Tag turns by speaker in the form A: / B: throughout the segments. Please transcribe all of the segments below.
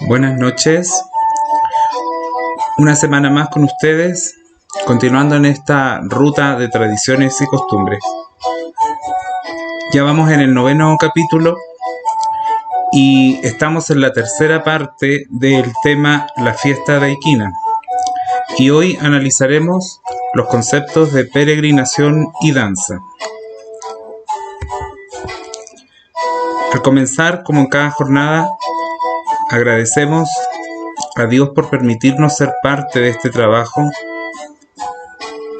A: Buenas noches, una semana más con ustedes, continuando en esta ruta de tradiciones y costumbres. Ya vamos en el 9º capítulo y estamos en la tercera parte del tema La fiesta de Aiquina. Y hoy analizaremos los conceptos de peregrinación y danza. Al comenzar, como en cada jornada, agradecemos a Dios por permitirnos ser parte de este trabajo.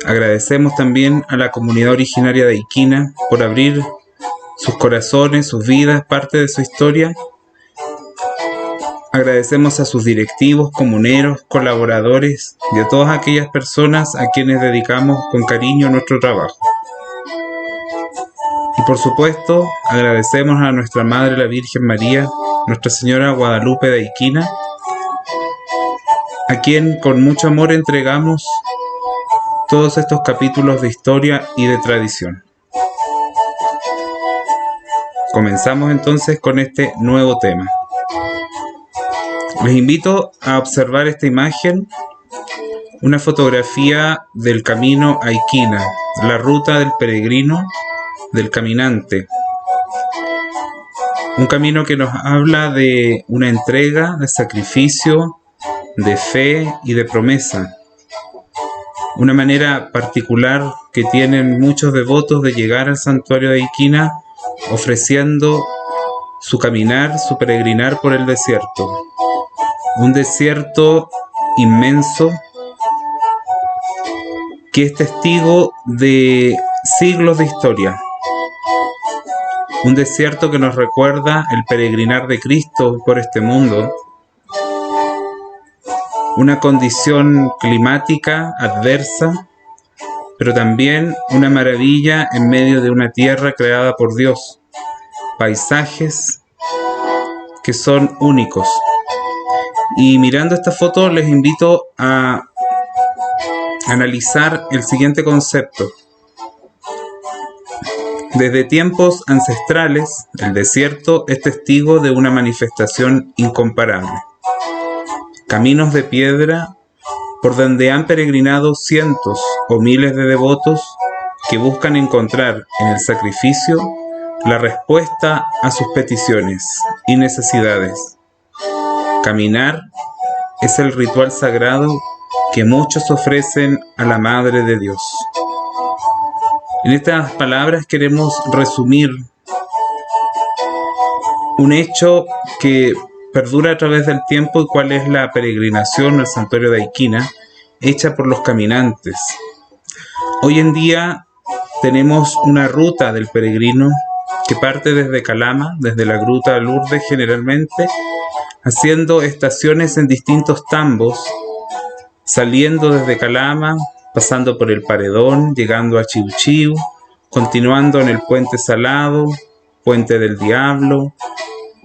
A: Agradecemos también a la comunidad originaria de Aiquina por abrir sus corazones, sus vidas, parte de su historia. Agradecemos a sus directivos, comuneros, colaboradores y a todas aquellas personas a quienes dedicamos con cariño nuestro trabajo. Y por supuesto, agradecemos a nuestra Madre la Virgen María, Nuestra Señora Guadalupe de Aiquina, a quien con mucho amor entregamos todos estos capítulos de historia y de tradición. Comenzamos entonces con este nuevo tema. Les invito a observar esta imagen, una fotografía del camino a Aiquina, la ruta del peregrino, del caminante. Un camino que nos habla de una entrega, de sacrificio, de fe y de promesa. Una manera particular que tienen muchos devotos de llegar al santuario de Aiquina ofreciendo su caminar, su peregrinar por el desierto. Un desierto inmenso que es testigo de siglos de historia. Un desierto que nos recuerda el peregrinar de Cristo por este mundo. Una condición climática adversa, pero también una maravilla en medio de una tierra creada por Dios. Paisajes que son únicos. Y mirando esta foto les invito a analizar el siguiente concepto. Desde tiempos ancestrales, el desierto es testigo de una manifestación incomparable. Caminos de piedra por donde han peregrinado cientos o miles de devotos que buscan encontrar en el sacrificio la respuesta a sus peticiones y necesidades. Caminar es el ritual sagrado que muchos ofrecen a la Madre de Dios. En estas palabras queremos resumir un hecho que perdura a través del tiempo y cuál es la peregrinación al santuario de Aiquina hecha por los caminantes. Hoy en día tenemos una ruta del peregrino que parte desde Calama, desde la Gruta de Lourdes generalmente, haciendo estaciones en distintos tambos, saliendo desde Calama, pasando por el Paredón, llegando a Chiu Chiu, continuando en el Puente Salado, Puente del Diablo,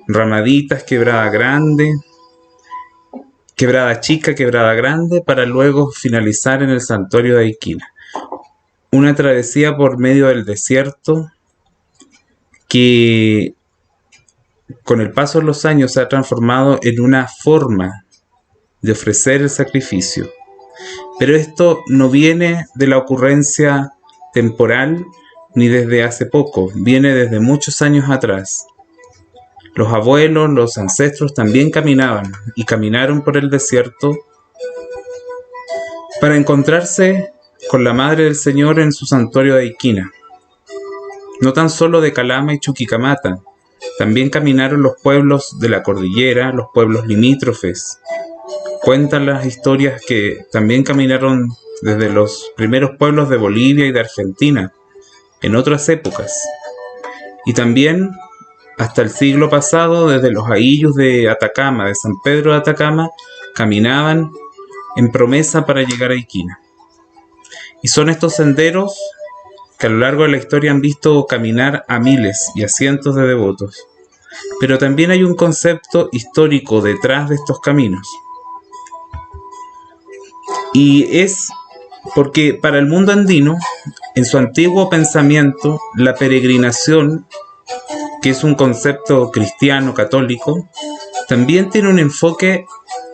A: Ramaditas, Quebrada Grande, Quebrada Chica, Quebrada Grande, para luego finalizar en el santuario de Aiquina. Una travesía por medio del desierto que con el paso de los años se ha transformado en una forma de ofrecer el sacrificio. Pero esto no viene de la ocurrencia temporal ni desde hace poco, viene desde muchos años atrás. Los abuelos, los ancestros también caminaban y caminaron por el desierto para encontrarse con la Madre del Señor en su santuario de Aiquina. No tan solo de Calama y Chuquicamata, también caminaron los pueblos de la cordillera, los pueblos limítrofes. Cuentan las historias que también caminaron desde los primeros pueblos de Bolivia y de Argentina, en otras épocas. Y también hasta el siglo pasado, desde los aïllus de Atacama, de San Pedro de Atacama, caminaban en promesa para llegar a Aiquina. Y son estos senderos que a lo largo de la historia han visto caminar a miles y a cientos de devotos. Pero también hay un concepto histórico detrás de estos caminos. Y es porque para el mundo andino, en su antiguo pensamiento, la peregrinación, que es un concepto cristiano católico, también tiene un enfoque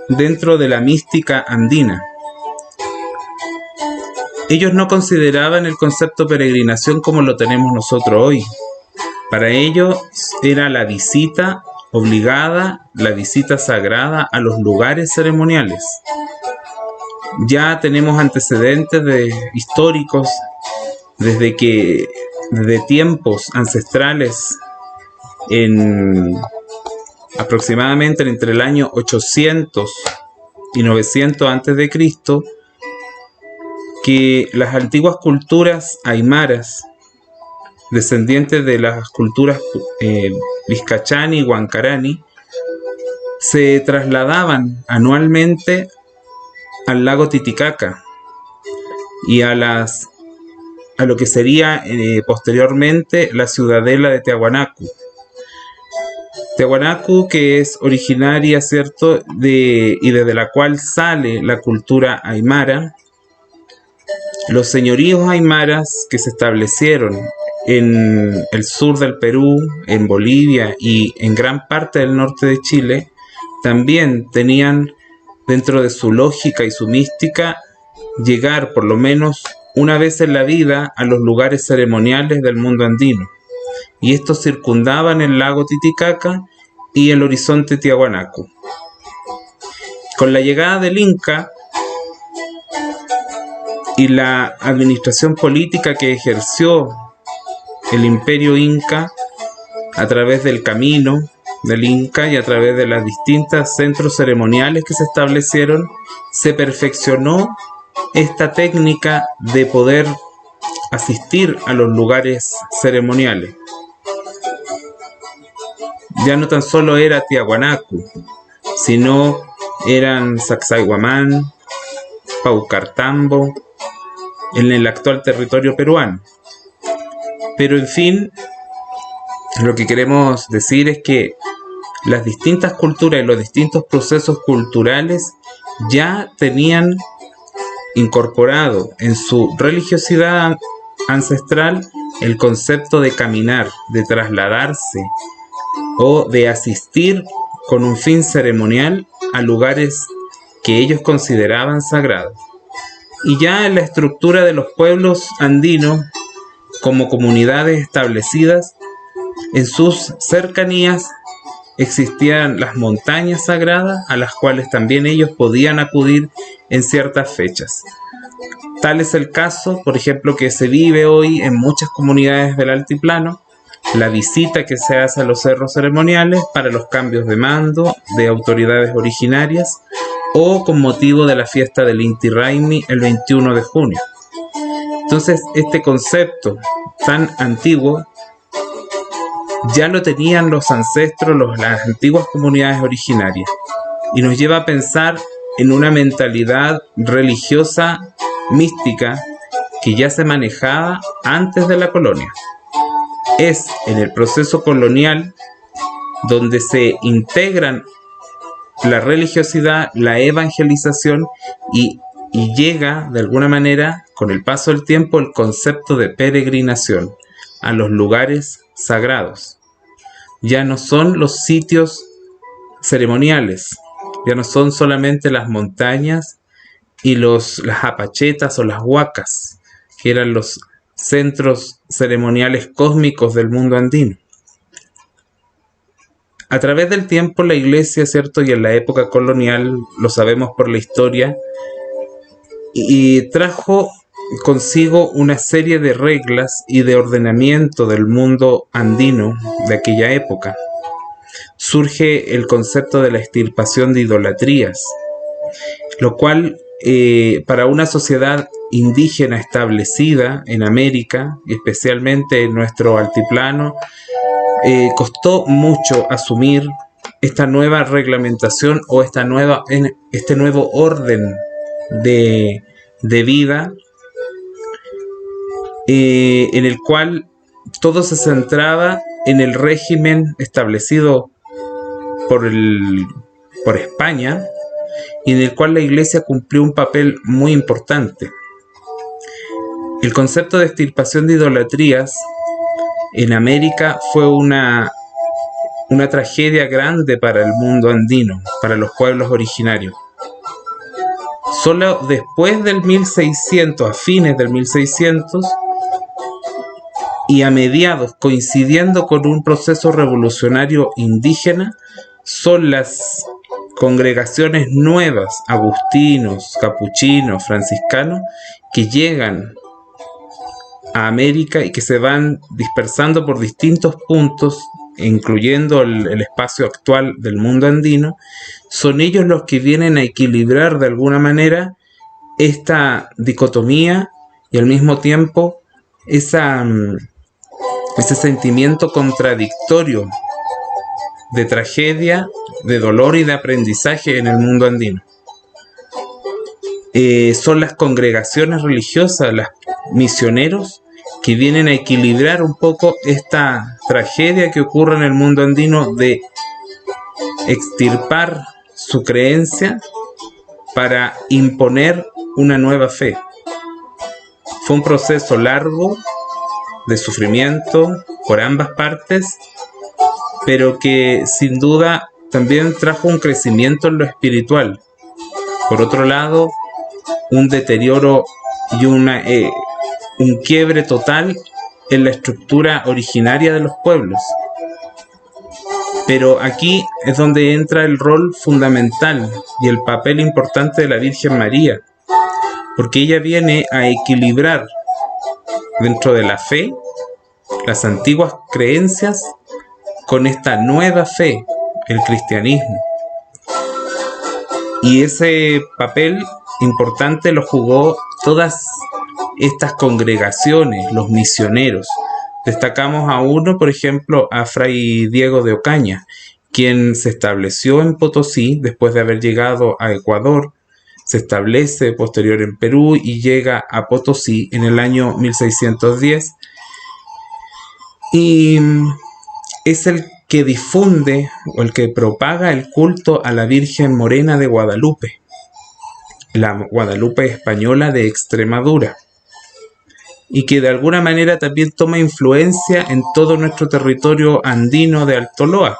A: dentro de la mística andina. Ellos no consideraban el concepto peregrinación como lo tenemos nosotros hoy. Para ellos era la visita obligada, la visita sagrada a los lugares ceremoniales. Ya tenemos antecedentes históricos desde tiempos ancestrales, aproximadamente entre el año 800 y 900 a.C., que las antiguas culturas aymaras, descendientes de las culturas Vizcachani y Huancarani, se trasladaban anualmente al lago Titicaca y a lo que sería posteriormente la ciudadela de Tiahuanacu. Tiahuanacu, que es originaria, ¿cierto?, y desde la cual sale la cultura aymara. Los señoríos aymaras que se establecieron en el sur del Perú, en Bolivia y en gran parte del norte de Chile, también tenían dentro de su lógica y su mística llegar por lo menos una vez en la vida a los lugares ceremoniales del mundo andino. Y estos circundaban el lago Titicaca y el horizonte Tiahuanacu. Con la llegada del Inca y la administración política que ejerció el imperio Inca a través del camino del Inca y a través de las distintas centros ceremoniales que se establecieron, se perfeccionó esta técnica de poder asistir a los lugares ceremoniales. Ya no tan solo era Tiahuanacu, sino eran Sacsayhuamán, Paucartambo, en el actual territorio peruano. Pero en fin, lo que queremos decir es que las distintas culturas y los distintos procesos culturales ya tenían incorporado en su religiosidad ancestral el concepto de caminar, de trasladarse o de asistir con un fin ceremonial a lugares que ellos consideraban sagrados. Y ya en la estructura de los pueblos andinos, como comunidades establecidas, en sus cercanías existían las montañas sagradas a las cuales también ellos podían acudir en ciertas fechas. Tal es el caso, por ejemplo, que se vive hoy en muchas comunidades del altiplano, la visita que se hace a los cerros ceremoniales para los cambios de mando de autoridades originarias o con motivo de la fiesta del Inti Raymi el 21 de junio. Entonces, este concepto tan antiguo ya lo tenían los ancestros, las antiguas comunidades originarias, y nos lleva a pensar en una mentalidad religiosa mística que ya se manejaba antes de la colonia. Es en el proceso colonial donde se integran la religiosidad, la evangelización y llega de alguna manera con el paso del tiempo el concepto de peregrinación a los lugares sagrados. Ya no son los sitios ceremoniales, ya no son solamente las montañas y las apachetas o las huacas, que eran los centros ceremoniales cósmicos del mundo andino. A través del tiempo la iglesia, ¿cierto?, y en la época colonial, lo sabemos por la historia, y trajo consigo una serie de reglas y de ordenamiento del mundo andino de aquella época. Surge el concepto de la extirpación de idolatrías, lo cual para una sociedad indígena establecida en América, y especialmente en nuestro altiplano, costó mucho asumir esta nueva reglamentación o este nuevo orden de vida, en el cual todo se centraba en el régimen establecido por España, y en el cual la Iglesia cumplió un papel muy importante. El concepto de extirpación de idolatrías en América fue una tragedia grande para el mundo andino, para los pueblos originarios. Solo después del 1600, a fines del 1600, y a mediados, coincidiendo con un proceso revolucionario indígena, son las congregaciones nuevas, agustinos, capuchinos, franciscanos, que llegan a América y que se van dispersando por distintos puntos, incluyendo el espacio actual del mundo andino. Son ellos los que vienen a equilibrar de alguna manera esta dicotomía y al mismo tiempo ese sentimiento contradictorio de tragedia, de dolor y de aprendizaje en el mundo andino. Son las congregaciones religiosas, los misioneros, que vienen a equilibrar un poco esta tragedia que ocurre en el mundo andino de extirpar su creencia para imponer una nueva fe. Fue un proceso largo de sufrimiento por ambas partes, pero que sin duda también trajo un crecimiento en lo espiritual. Por otro lado, un deterioro y un quiebre total en la estructura originaria de los pueblos. Pero aquí es donde entra el rol fundamental y el papel importante de la Virgen María, porque ella viene a equilibrar dentro de la fe las antiguas creencias con esta nueva fe, el cristianismo. Y ese papel importante lo jugó todas estas congregaciones, los misioneros. Destacamos a uno, por ejemplo, a Fray Diego de Ocaña, quien se estableció en Potosí después de haber llegado a Ecuador, se establece posterior en Perú y llega a Potosí en el año 1610, y es el que difunde o el que propaga el culto a la Virgen Morena de Guadalupe, la Guadalupe española de Extremadura, y que de alguna manera también toma influencia en todo nuestro territorio andino de Alto Loa.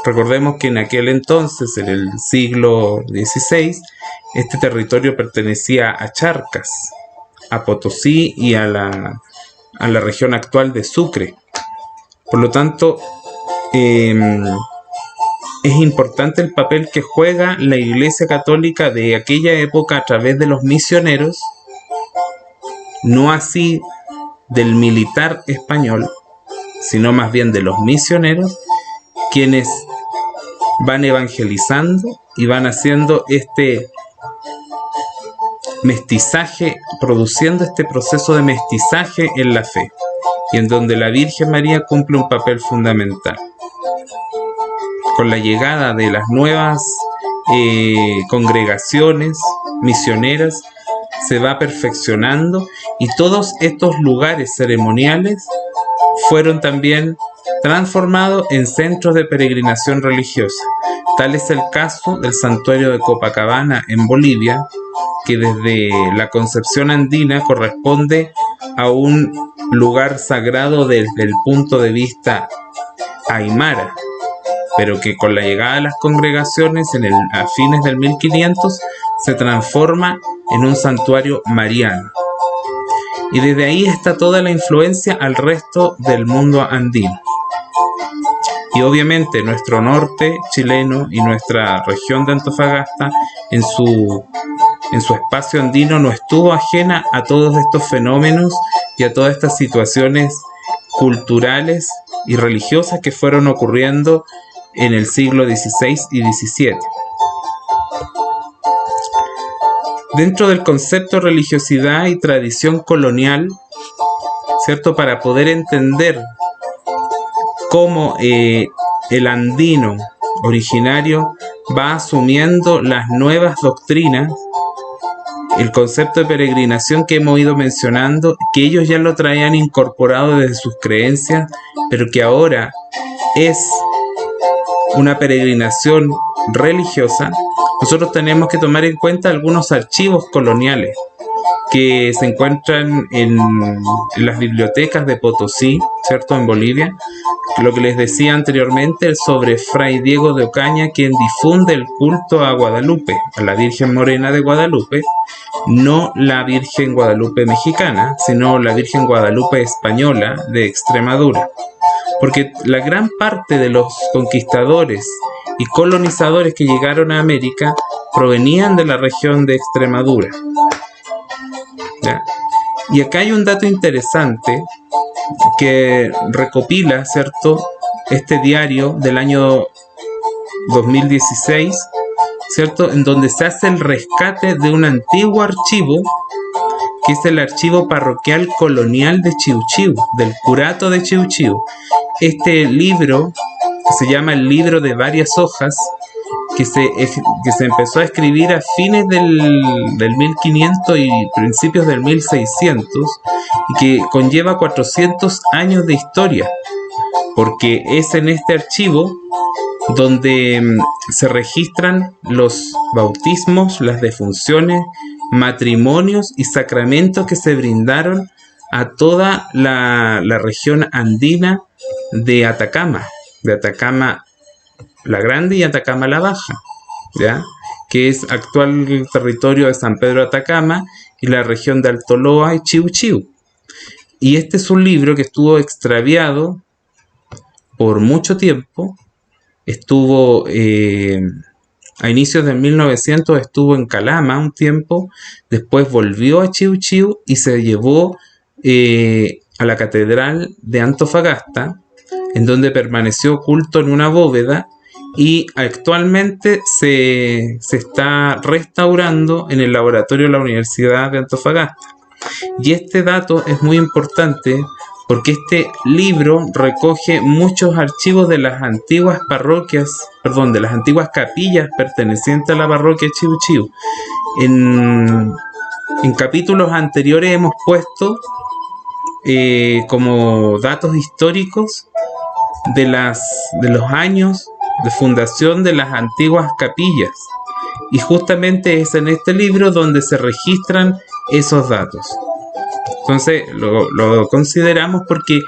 A: Recordemos que en aquel entonces, en el siglo XVI, este territorio pertenecía a Charcas, a Potosí y a la región actual de Sucre. Por lo tanto, es importante el papel que juega la Iglesia Católica de aquella época a través de los misioneros, no así del militar español, sino más bien de los misioneros, quienes van evangelizando y van haciendo este mestizaje, produciendo este proceso de mestizaje en la fe, y en donde la Virgen María cumple un papel fundamental. Con la llegada de las nuevas congregaciones misioneras, se va perfeccionando, y todos estos lugares ceremoniales fueron también transformados en centros de peregrinación religiosa. Tal es el caso del santuario de Copacabana en Bolivia, que desde la concepción andina corresponde a un lugar sagrado desde el punto de vista aymara, pero que con la llegada de las congregaciones a fines del 1500 se transforma en un santuario mariano. Y desde ahí está toda la influencia al resto del mundo andino. Y obviamente nuestro norte chileno y nuestra región de Antofagasta en su espacio andino no estuvo ajena a todos estos fenómenos y a todas estas situaciones culturales y religiosas que fueron ocurriendo en el siglo XVI y XVII. Dentro del concepto de religiosidad y tradición colonial, ¿cierto? Para poder entender cómo el andino originario va asumiendo las nuevas doctrinas, el concepto de peregrinación que hemos ido mencionando, que ellos ya lo traían incorporado desde sus creencias, pero que ahora es una peregrinación religiosa, nosotros tenemos que tomar en cuenta algunos archivos coloniales que se encuentran en las bibliotecas de Potosí, ¿cierto?, en Bolivia. Lo que les decía anteriormente sobre Fray Diego de Ocaña, quien difunde el culto a Guadalupe, a la Virgen Morena de Guadalupe, no la Virgen Guadalupe mexicana, sino la Virgen Guadalupe española de Extremadura. Porque la gran parte de los conquistadores y colonizadores que llegaron a América provenían de la región de Extremadura. ¿Ya? Y acá hay un dato interesante que recopila, ¿cierto?, este diario del año 2016, ¿cierto?, en donde se hace el rescate de un antiguo archivo, que es el archivo parroquial colonial de Chiu Chiu, del curato de Chiu Chiu. Este libro, que se llama el libro de varias hojas, que se empezó a escribir a fines del 1500 y principios del 1600, y que conlleva 400 años de historia, porque es en este archivo donde se registran los bautismos, las defunciones, matrimonios y sacramentos que se brindaron a toda la región andina de Atacama la Grande y Atacama la Baja, ¿ya?, que es actual territorio de San Pedro de Atacama y la región de Altoloa y Chiu Chiu. Y este es un libro que estuvo extraviado por mucho tiempo. Estuvo a inicios de 1900 estuvo en Calama un tiempo, después volvió a Chiu Chiu y se llevó a la catedral de Antofagasta, en donde permaneció oculto en una bóveda, y actualmente se está restaurando en el laboratorio de la Universidad de Antofagasta. Y este dato es muy importante porque este libro recoge muchos archivos de las antiguas de las antiguas capillas pertenecientes a la parroquia Chiu Chiu. En capítulos anteriores hemos puesto como datos históricos de los años de fundación de las antiguas capillas, y justamente es en este libro donde se registran esos datos. Entonces lo consideramos porque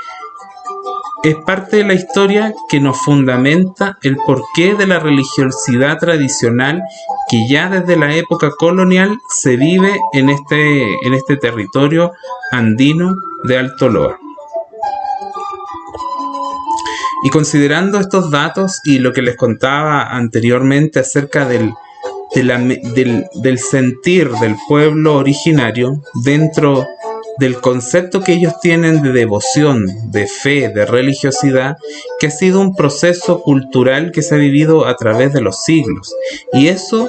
A: es parte de la historia que nos fundamenta el porqué de la religiosidad tradicional que ya desde la época colonial se vive en este territorio andino de Altoloa. Y considerando estos datos y lo que les contaba anteriormente acerca del sentir del pueblo originario dentro del concepto que ellos tienen de devoción, de fe, de religiosidad, que ha sido un proceso cultural que se ha vivido a través de los siglos. Y eso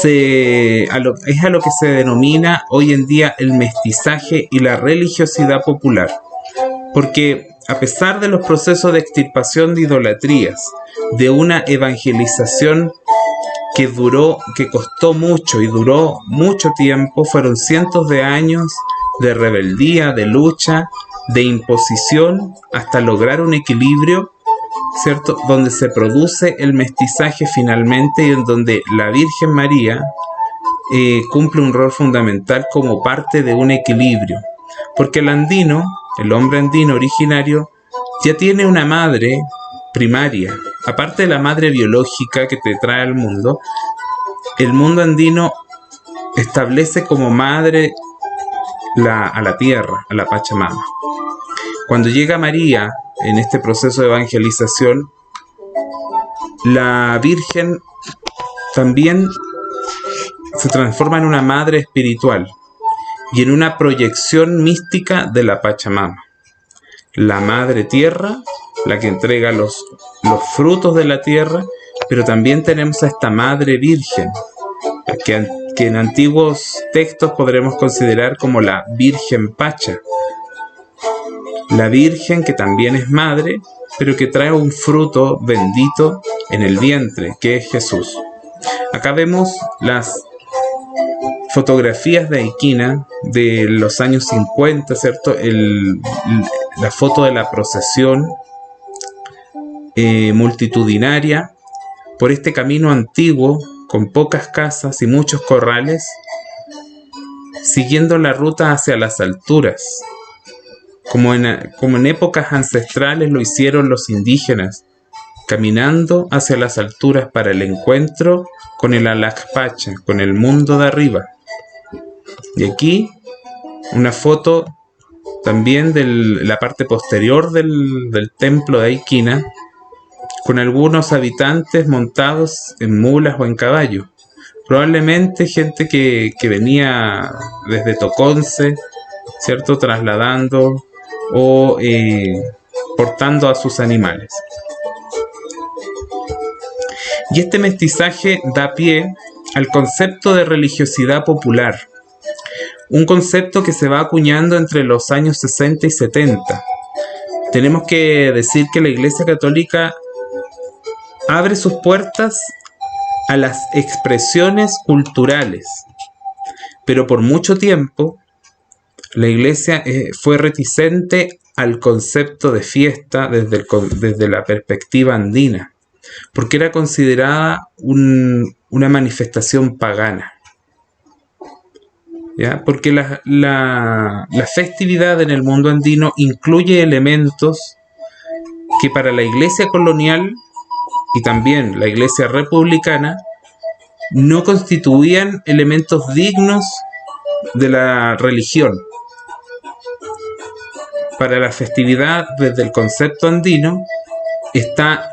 A: es a lo que se denomina hoy en día el mestizaje y la religiosidad popular. Porque a pesar de los procesos de extirpación de idolatrías, de una evangelización que costó mucho y duró mucho tiempo, fueron cientos de años de rebeldía, de lucha, de imposición, hasta lograr un equilibrio, ¿cierto?, donde se produce el mestizaje finalmente, y en donde la Virgen María cumple un rol fundamental como parte de un equilibrio. Porque el hombre andino originario, ya tiene una madre primaria, aparte de la madre biológica que te trae al mundo. El mundo andino establece como madre a la tierra, a la Pachamama. Cuando llega María en este proceso de evangelización, la Virgen también se transforma en una madre espiritual y en una proyección mística de la Pachamama, la madre tierra, la que entrega los frutos de la tierra, pero también tenemos a esta madre virgen, que en antiguos textos podremos considerar como la Virgen Pacha, la Virgen que también es madre, pero que trae un fruto bendito en el vientre, que es Jesús. Acá vemos fotografías de Aykina de los años 50, ¿cierto? La foto de la procesión multitudinaria por este camino antiguo con pocas casas y muchos corrales, siguiendo la ruta hacia las alturas, como en épocas ancestrales lo hicieron los indígenas, caminando hacia las alturas para el encuentro con el Alakpacha, con el mundo de arriba. Y aquí una foto también de la parte posterior del templo de Aykina, con algunos habitantes montados en mulas o en caballo. Probablemente gente que venía desde Toconce, ¿cierto? Trasladando o portando a sus animales. Y este mestizaje da pie al concepto de religiosidad popular, un concepto que se va acuñando entre los años 60 y 70. Tenemos que decir que la Iglesia Católica abre sus puertas a las expresiones culturales, pero por mucho tiempo la Iglesia fue reticente al concepto de fiesta desde la perspectiva andina, porque era considerada una manifestación pagana, ¿ya? Porque la festividad en el mundo andino incluye elementos que para la Iglesia colonial y también la Iglesia republicana no constituían elementos dignos de la religión. Para la festividad, desde el concepto andino, está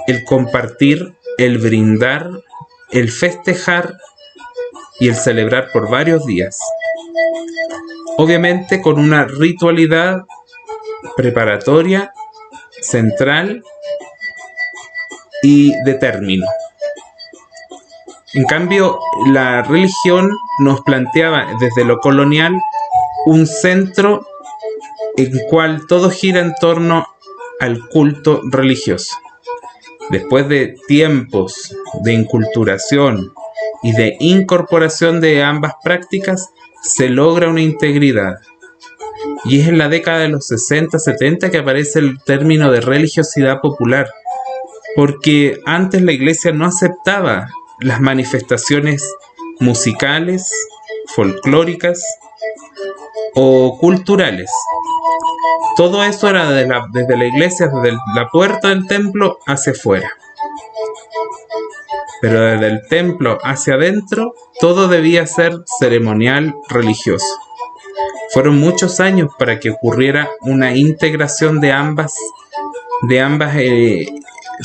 A: el compartir, el brindar, el festejar y el celebrar por varios días. Obviamente con una ritualidad preparatoria, central y de término. En cambio, la religión nos planteaba desde lo colonial un centro en cual todo gira en torno al culto religioso. Después de tiempos de inculturación y de incorporación de ambas prácticas, se logra una integridad. Y es en la década de los 60-70 que aparece el término de religiosidad popular, porque antes la Iglesia no aceptaba las manifestaciones musicales, folclóricas o culturales. Todo eso era desde la iglesia, desde la puerta del templo hacia afuera. Pero desde el templo hacia adentro, todo debía ser ceremonial religioso. Fueron muchos años para que ocurriera una integración de ambas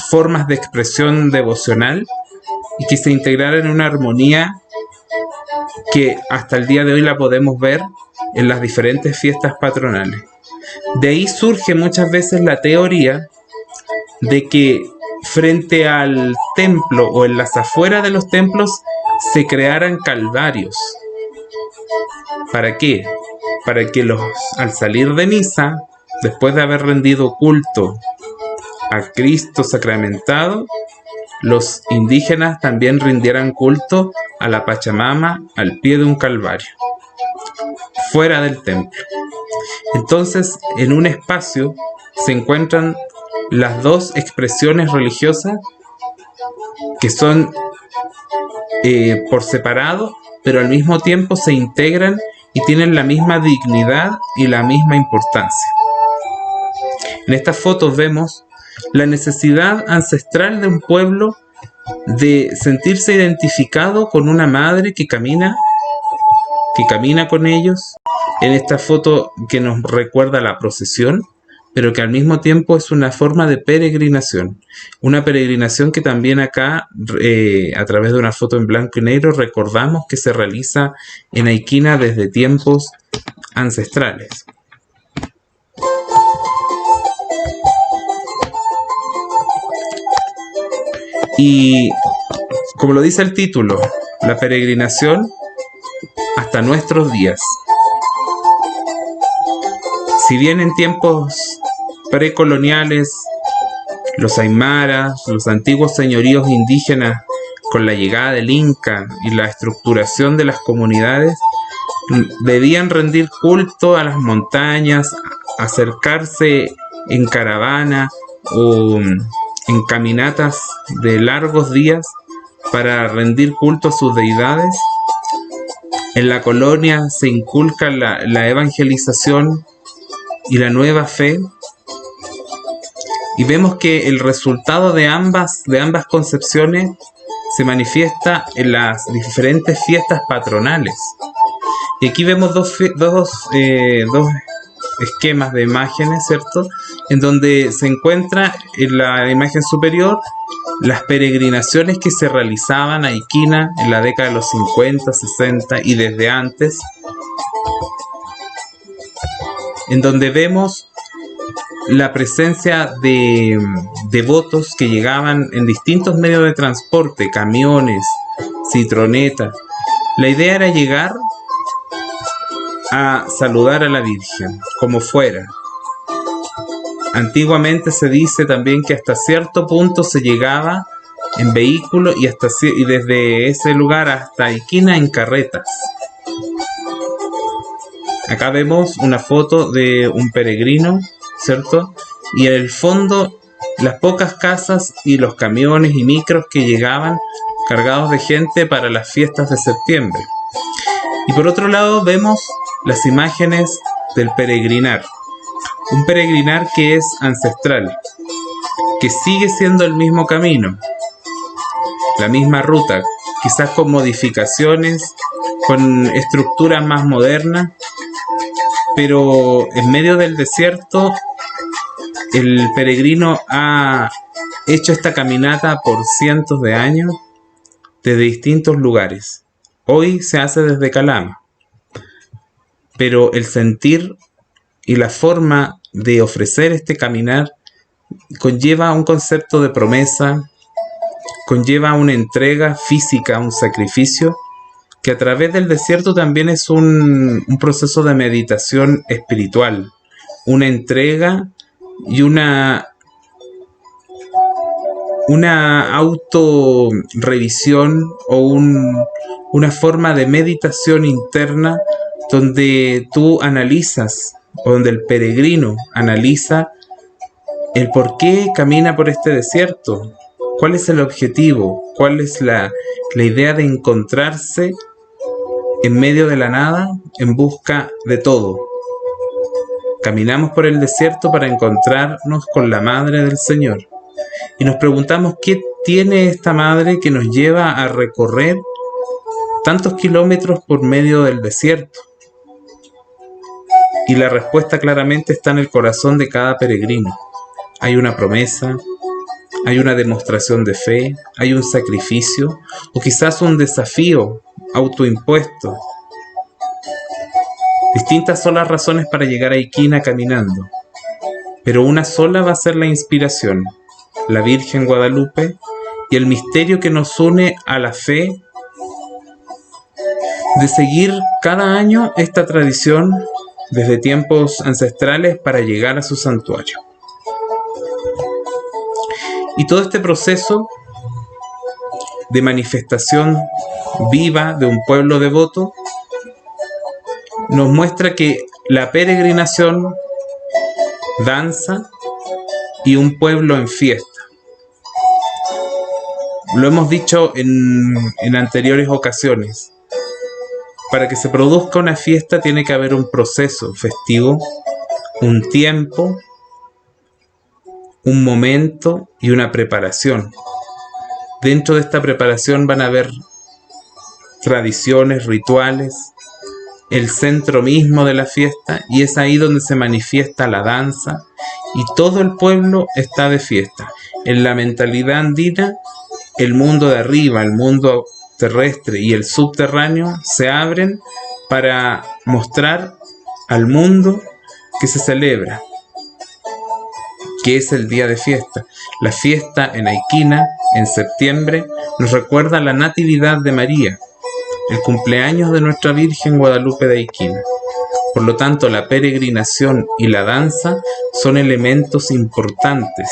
A: formas de expresión devocional y que se integrara en una armonía que hasta el día de hoy la podemos ver en las diferentes fiestas patronales. De ahí surge muchas veces la teoría de que frente al templo o en las afueras de los templos se crearan calvarios. ¿Para qué? Para que al salir de misa, después de haber rendido culto a Cristo sacramentado, los indígenas también rindieran culto a la Pachamama al pie de un calvario, fuera del templo. Entonces, en un espacio se encuentran las dos expresiones religiosas que son por separado, pero al mismo tiempo se integran y tienen la misma dignidad y la misma importancia. En estas fotos vemos la necesidad ancestral de un pueblo de sentirse identificado con una madre que camina con ellos. En esta foto que nos recuerda la procesión, pero que al mismo tiempo es una forma de peregrinación. Una peregrinación que también acá, a través de una foto en blanco y negro, recordamos que se realiza en Aykina desde tiempos ancestrales. Y como lo dice el título, la peregrinación hasta nuestros días. Si bien en tiempos precoloniales los aymaras, los antiguos señoríos indígenas con la llegada del Inca y la estructuración de las comunidades, debían rendir culto a las montañas, acercarse en caravana o en caminatas de largos días para rendir culto a sus deidades. En la colonia se inculca la evangelización y la nueva fe, y vemos que el resultado de ambas concepciones se manifiesta en las diferentes fiestas patronales. Y aquí vemos dos esquemas de imágenes, ¿cierto? En donde se encuentra en la imagen superior las peregrinaciones que se realizaban a Iquina en la década de los 50, 60 y desde antes, en donde vemos la presencia de devotos que llegaban en distintos medios de transporte, camiones, citronetas. La idea era llegar a saludar a la Virgen, como fuera. Antiguamente se dice también que hasta cierto punto se llegaba en vehículo y desde ese lugar hasta Iquina en carretas. Acá vemos una foto de un peregrino, ¿cierto? Y en el fondo las pocas casas y los camiones y micros que llegaban cargados de gente para las fiestas de septiembre. Y por otro lado vemos las imágenes del peregrinar. Un peregrinar que es ancestral, que sigue siendo el mismo camino, la misma ruta, quizás con modificaciones, con estructuras más modernas, pero en medio del desierto el peregrino ha hecho esta caminata por cientos de años desde distintos lugares. Hoy se hace desde Calama, pero el sentir y la forma de ofrecer este caminar conlleva un concepto de promesa, conlleva una entrega física, un sacrificio, que a través del desierto también es un proceso de meditación espiritual, una entrega y una autorrevisión o una forma de meditación interna donde tú analizas, o donde el peregrino analiza el por qué camina por este desierto, cuál es el objetivo, cuál es la idea de encontrarse en medio de la nada en busca de todo. Caminamos por el desierto para encontrarnos con la Madre del Señor y nos preguntamos qué tiene esta Madre que nos lleva a recorrer tantos kilómetros por medio del desierto. Y la respuesta claramente está en el corazón de cada peregrino. Hay una promesa, hay una demostración de fe, hay un sacrificio o quizás un desafío autoimpuesto. Distintas son las razones para llegar a Iquina caminando, pero una sola va a ser la inspiración, la Virgen Guadalupe y el misterio que nos une a la fe de seguir cada año esta tradición desde tiempos ancestrales para llegar a su santuario. Y todo este proceso de manifestación viva de un pueblo devoto nos muestra que la peregrinación, danza y un pueblo en fiesta. Lo hemos dicho en anteriores ocasiones. Para que se produzca una fiesta tiene que haber un proceso festivo, un tiempo, un momento y una preparación. Dentro de esta preparación van a haber tradiciones, rituales, el centro mismo de la fiesta, y es ahí donde se manifiesta la danza y todo el pueblo está de fiesta. En la mentalidad andina, el mundo de arriba, el mundo terrestre y el subterráneo se abren para mostrar al mundo que se celebra, que es el día de fiesta. La fiesta en Iquina, en septiembre, nos recuerda la natividad de María, el cumpleaños de nuestra Virgen Guadalupe de Iquina. Por lo tanto, la peregrinación y la danza son elementos importantes.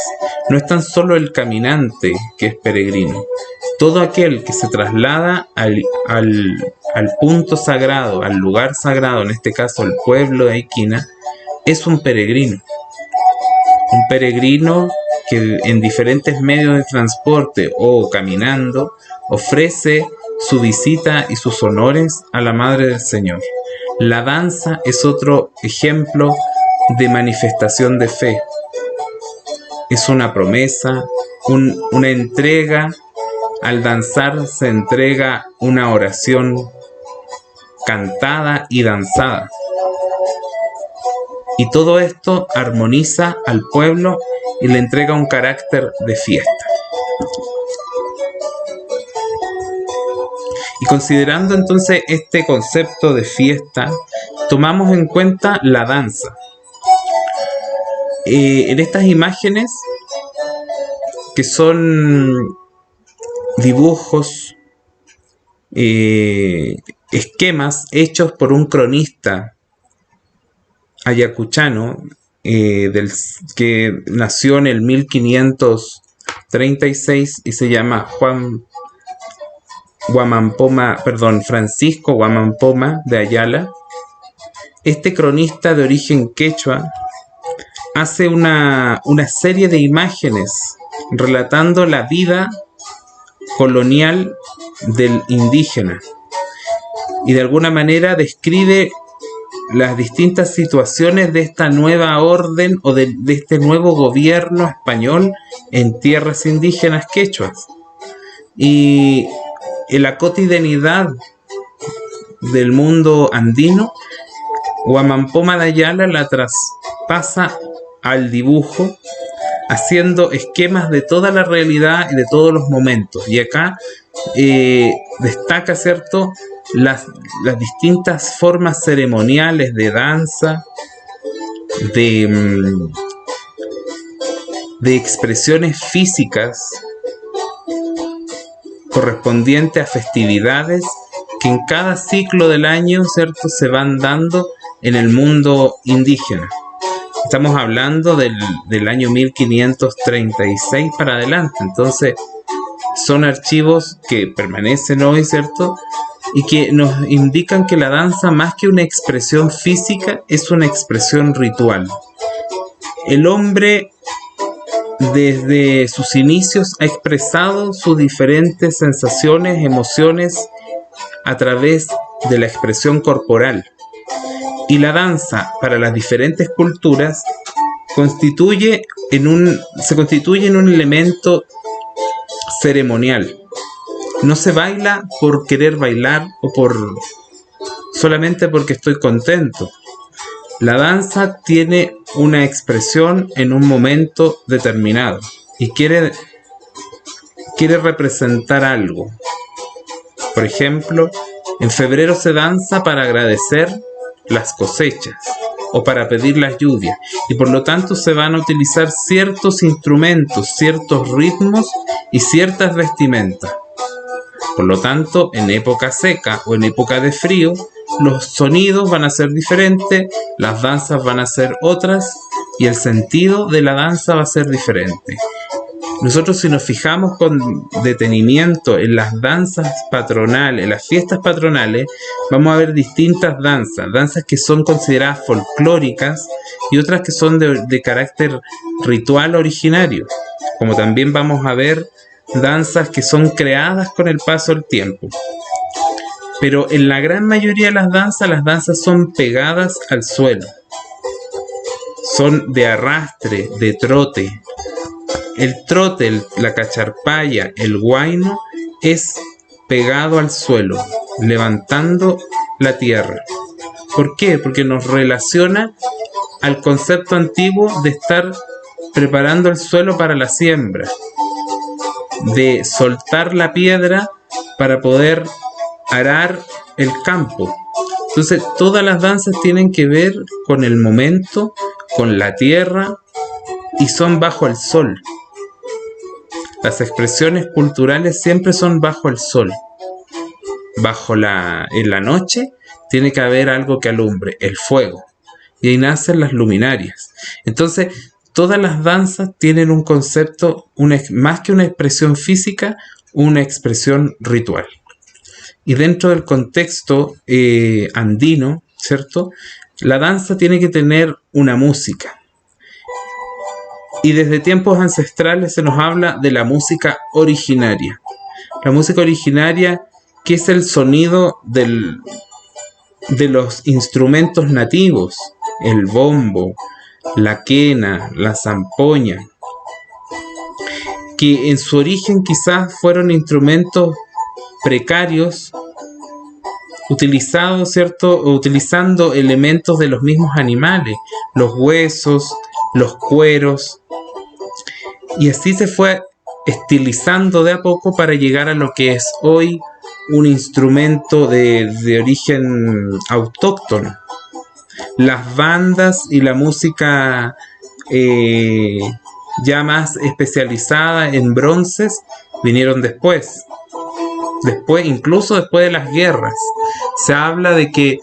A: No es tan solo el caminante que es peregrino. Todo aquel que se traslada al punto sagrado, al lugar sagrado, en este caso el pueblo de Aiquina, es un peregrino. Un peregrino que en diferentes medios de transporte o caminando ofrece su visita y sus honores a la Madre del Señor. La danza es otro ejemplo de manifestación de fe. Es una promesa, una entrega. Al danzar se entrega una oración cantada y danzada. Y todo esto armoniza al pueblo y le entrega un carácter de fiesta. Y considerando entonces este concepto de fiesta, tomamos en cuenta la danza. En estas imágenes, que son dibujos, esquemas hechos por un cronista ayacuchano, que nació en el 1536 y se llama Francisco Guamampoma de Ayala. Este cronista de origen quechua hace una serie de imágenes relatando la vida colonial del indígena y de alguna manera describe las distintas situaciones de esta nueva orden o de este nuevo gobierno español en tierras indígenas quechuas. Y en la cotidianidad del mundo andino, Guamampoma de Ayala la traspasa al dibujo, haciendo esquemas de toda la realidad y de todos los momentos. Y acá destaca, ¿cierto?, las distintas formas ceremoniales de danza, de expresiones físicas correspondientes a festividades que en cada ciclo del año, ¿cierto?, se van dando en el mundo indígena. Estamos hablando del año 1536 para adelante, entonces son archivos que permanecen hoy, ¿cierto?, y que nos indican que la danza, más que una expresión física, es una expresión ritual. El hombre desde sus inicios ha expresado sus diferentes sensaciones, emociones a través de la expresión corporal. Y la danza, para las diferentes culturas, se constituye en un elemento ceremonial. No se baila por querer bailar o solamente porque estoy contento. La danza tiene una expresión en un momento determinado y quiere representar algo. Por ejemplo, en febrero se danza para agradecer las cosechas o para pedir las lluvias, y por lo tanto se van a utilizar ciertos instrumentos, ciertos ritmos y ciertas vestimentas. Por lo tanto, en época seca o en época de frío, los sonidos van a ser diferentes, las danzas van a ser otras y el sentido de la danza va a ser diferente. Nosotros, si nos fijamos con detenimiento en las danzas patronales, en las fiestas patronales, vamos a ver distintas danzas que son consideradas folclóricas y otras que son de carácter ritual originario, como también vamos a ver danzas que son creadas con el paso del tiempo. Pero en la gran mayoría de las danzas son pegadas al suelo, son de arrastre, de trote. El trote, la cacharpaya, el huayno es pegado al suelo, levantando la tierra. ¿Por qué? Porque nos relaciona al concepto antiguo de estar preparando el suelo para la siembra, de soltar la piedra para poder arar el campo. Entonces, todas las danzas tienen que ver con el momento, con la tierra, y son bajo el sol. Las expresiones culturales siempre son bajo el sol. En la noche tiene que haber algo que alumbre, el fuego. Y ahí nacen las luminarias. Entonces, todas las danzas tienen un concepto, más que una expresión física, una expresión ritual. Y dentro del contexto andino, ¿cierto? La danza tiene que tener una música. Y desde tiempos ancestrales se nos habla de la música originaria. La música originaria, que es el sonido de los instrumentos nativos, el bombo, la quena, la zampoña, que en su origen quizás fueron instrumentos precarios, utilizados, ¿cierto? Utilizando elementos de los mismos animales, los huesos, los cueros, y así se fue estilizando de a poco para llegar a lo que es hoy un instrumento de origen autóctono. Las bandas y la música ya más especializada en bronces vinieron después, incluso después de las guerras. Se habla de que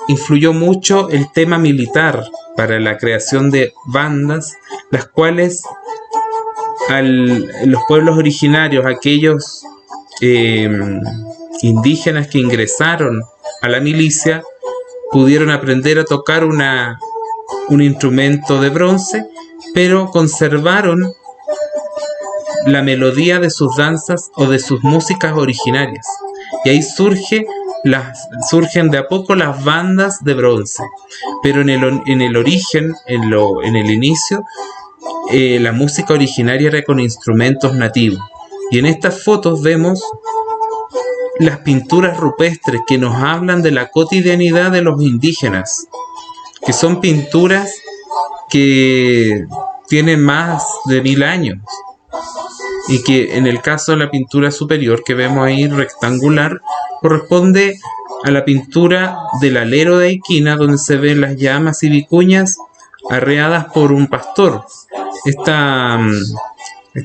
A: influyó mucho el tema militar para la creación de bandas, las cuales los pueblos originarios, aquellos indígenas que ingresaron a la milicia, pudieron aprender a tocar un instrumento de bronce, pero conservaron la melodía de sus danzas o de sus músicas originarias. Y ahí surgen de a poco las bandas de bronce. Pero en el origen, en el inicio, la música originaria era con instrumentos nativos. Y en estas fotos vemos las pinturas rupestres que nos hablan de la cotidianidad de los indígenas, que son pinturas que tienen más de 1000 años, y que en el caso de la pintura superior que vemos ahí rectangular corresponde a la pintura del alero de Aiquina, donde se ven las llamas y vicuñas arreadas por un pastor. Esta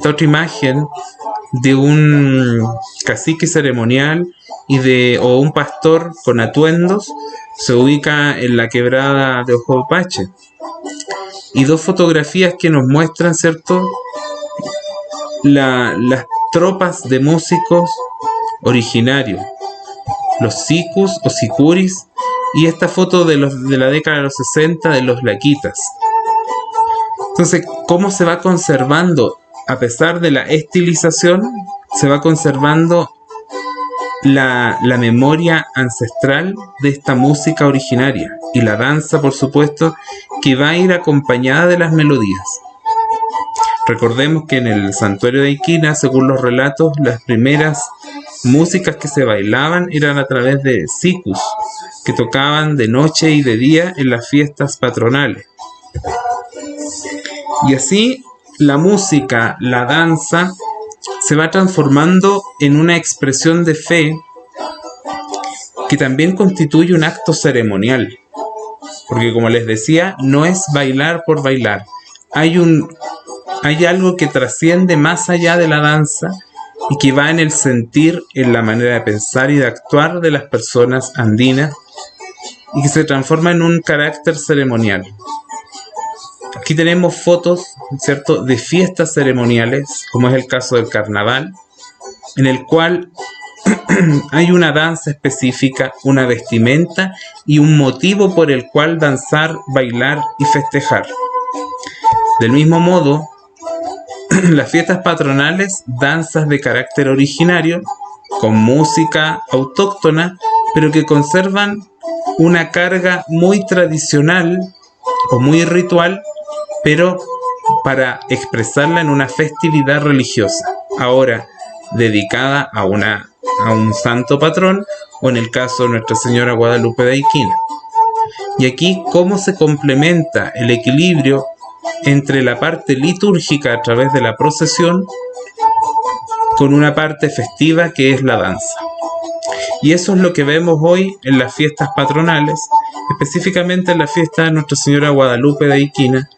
A: otra imagen de un cacique ceremonial o un pastor con atuendos se ubica en la quebrada de Ojopache. Y dos fotografías que nos muestran, ¿cierto?, las tropas de músicos originarios, los sicus o sicuris, y esta foto de la década de los 60 de los laquitas. Entonces, ¿cómo se va conservando? A pesar de la estilización, se va conservando la memoria ancestral de esta música originaria, y la danza, por supuesto, que va a ir acompañada de las melodías. Recordemos que en el santuario de Aiquina, según los relatos, las primeras músicas que se bailaban eran a través de sicus, que tocaban de noche y de día en las fiestas patronales. Y así la música, la danza, se va transformando en una expresión de fe que también constituye un acto ceremonial. Porque, como les decía, no es bailar por bailar. Hay algo que trasciende más allá de la danza y que va en el sentir, en la manera de pensar y de actuar de las personas andinas, y que se transforma en un carácter ceremonial. Aquí tenemos fotos, ¿cierto?, de fiestas ceremoniales, como es el caso del carnaval, en el cual hay una danza específica, una vestimenta y un motivo por el cual danzar, bailar y festejar. Del mismo modo, las fiestas patronales, danzas de carácter originario, con música autóctona, pero que conservan una carga muy tradicional o muy ritual, pero para expresarla en una festividad religiosa, ahora dedicada a un santo patrón, o en el caso de Nuestra Señora Guadalupe de Aiquina. Y aquí, cómo se complementa el equilibrio entre la parte litúrgica a través de la procesión con una parte festiva que es la danza. Y eso es lo que vemos hoy en las fiestas patronales, específicamente en la fiesta de Nuestra Señora Guadalupe de Aiquina,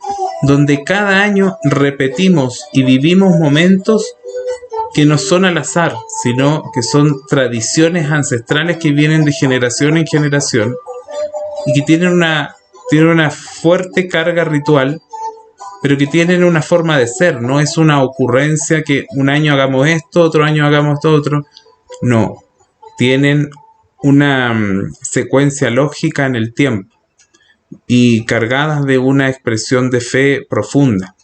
A: donde cada año repetimos y vivimos momentos que no son al azar, sino que son tradiciones ancestrales que vienen de generación en generación, y que tienen una fuerte carga ritual, pero que tienen una forma de ser. No es una ocurrencia que un año hagamos esto, otro año hagamos esto otro. No, tienen una secuencia lógica en el tiempo y cargadas de una expresión de fe profunda.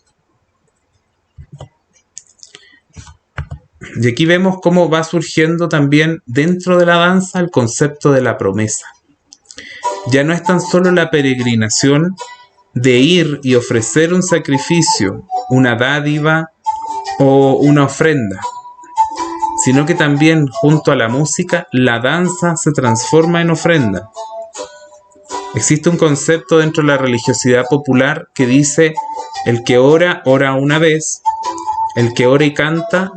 A: Y aquí vemos cómo va surgiendo también dentro de la danza el concepto de la promesa. Ya no es tan solo la peregrinación de ir y ofrecer un sacrificio, una dádiva o una ofrenda, sino que también junto a la música, la danza se transforma en ofrenda. Existe un concepto dentro de la religiosidad popular que dice: el que ora, ora una vez; el que ora y canta,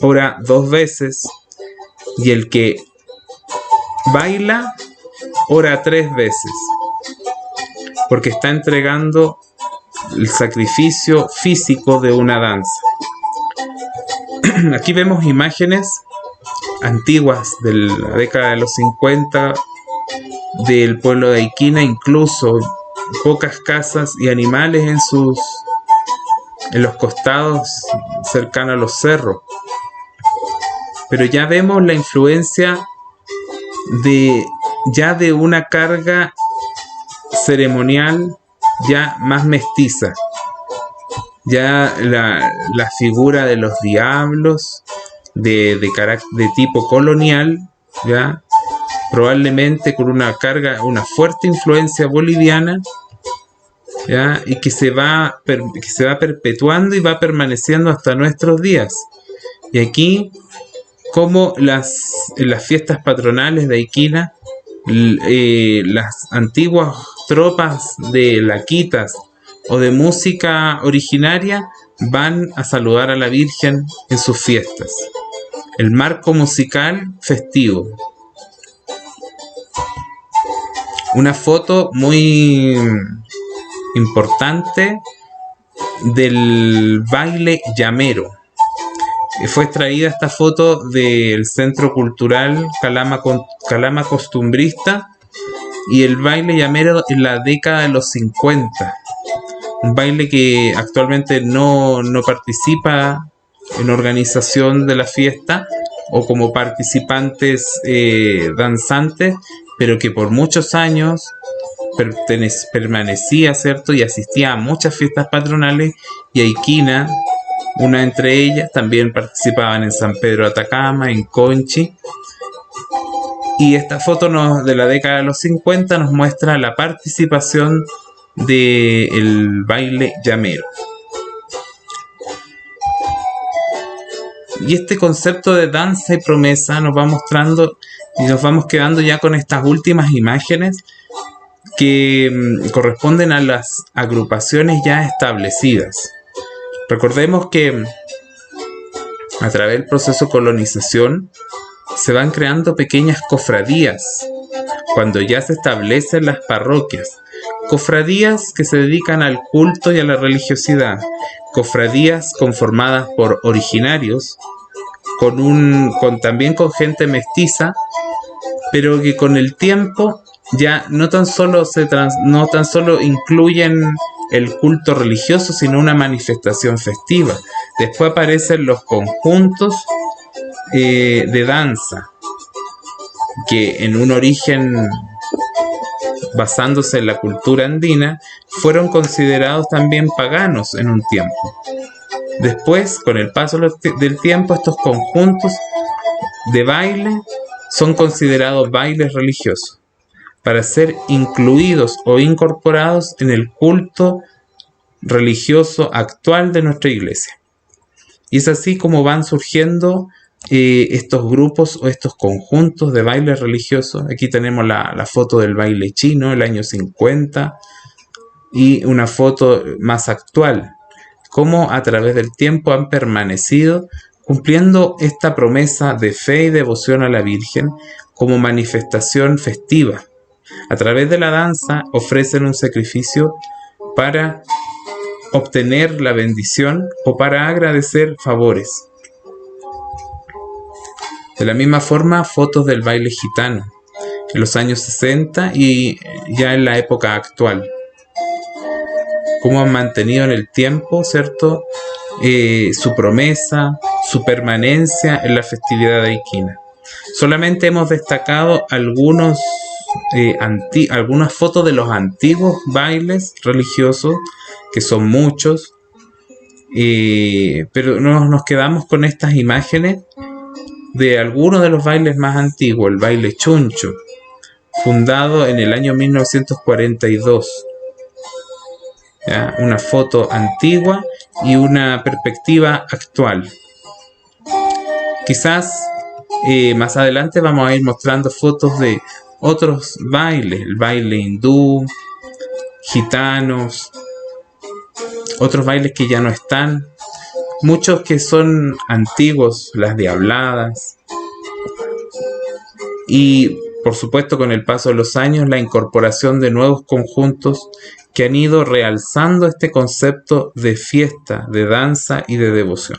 A: ora 2 veces; y el que baila, ora 3 veces. Porque está entregando el sacrificio físico de una danza. Aquí vemos imágenes antiguas de la década de los 50 del pueblo de Aiquina, incluso pocas casas y animales en los costados cercanos a los cerros. Pero ya vemos la influencia de una carga ceremonial ya más mestiza. Ya la figura de los diablos de tipo colonial, ya probablemente con una carga, una fuerte influencia boliviana, ¿ya? Y que se va perpetuando y va permaneciendo hasta nuestros días. Y aquí, como en las fiestas patronales de Aiquina, las antiguas tropas de laquitas o de música originaria van a saludar a la Virgen en sus fiestas. El marco musical festivo. Una foto muy importante del baile llamero. Fue extraída esta foto del Centro Cultural Calama Costumbrista, y el baile llamero en la década de los 50. Un baile que actualmente no participa en organización de la fiesta o como participantes danzantes, pero que por muchos años permanecía, ¿cierto? Y asistía a muchas fiestas patronales, y Aiquina, una entre ellas, también participaban en San Pedro de Atacama, en Conchi. Y esta foto de la década de los 50 nos muestra la participación del baile llamero. Y este concepto de danza y promesa nos va mostrando y nos vamos quedando ya con estas últimas imágenes que corresponden a las agrupaciones ya establecidas. Recordemos que a través del proceso de colonización se van creando pequeñas cofradías cuando ya se establecen las parroquias. Cofradías que se dedican al culto y a la religiosidad. Cofradías conformadas por originarios, también con gente mestiza, pero que con el tiempo ya no tan solo incluyen el culto religioso, sino una manifestación festiva. Después aparecen los conjuntos de danza, que en un origen basándose en la cultura andina, fueron considerados también paganos en un tiempo. Después, con el paso del tiempo, estos conjuntos de baile son considerados bailes religiosos para ser incluidos o incorporados en el culto religioso actual de nuestra iglesia. Y es así como van surgiendo estos grupos o estos conjuntos de bailes religiosos. Aquí tenemos la foto del baile chino del año 50 y una foto más actual, cómo a través del tiempo han permanecido cumpliendo esta promesa de fe y devoción a la Virgen como manifestación festiva. A través de la danza ofrecen un sacrificio para obtener la bendición o para agradecer favores. De la misma forma, fotos del baile gitano. en los años 60 y ya en la época actual. Cómo han mantenido en el tiempo, ¿cierto? Su promesa, su permanencia en la festividad aiquina. Solamente hemos destacado algunas fotos de los antiguos bailes religiosos, que son muchos, pero nos quedamos con estas imágenes de algunos de los bailes más antiguos. El baile chuncho, fundado en el año 1942. ¿Ya? Una foto antigua y una perspectiva actual. Quizás más adelante vamos a ir mostrando fotos de otros bailes, el baile hindú, gitanos, otros bailes que ya no están, muchos que son antiguos, las diabladas, y por supuesto con el paso de los años la incorporación de nuevos conjuntos que han ido realzando este concepto de fiesta, de danza y de devoción.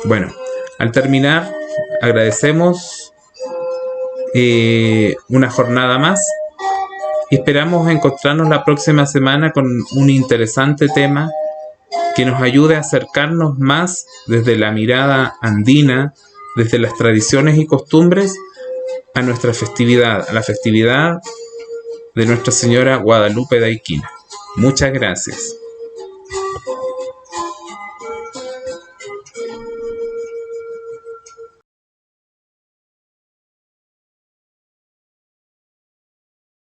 A: Bueno, al terminar agradecemos una jornada más y esperamos encontrarnos la próxima semana con un interesante tema que nos ayude a acercarnos más desde la mirada andina, desde las tradiciones y costumbres, a nuestra festividad, a la festividad de Nuestra Señora Guadalupe de Aiquina. Muchas gracias.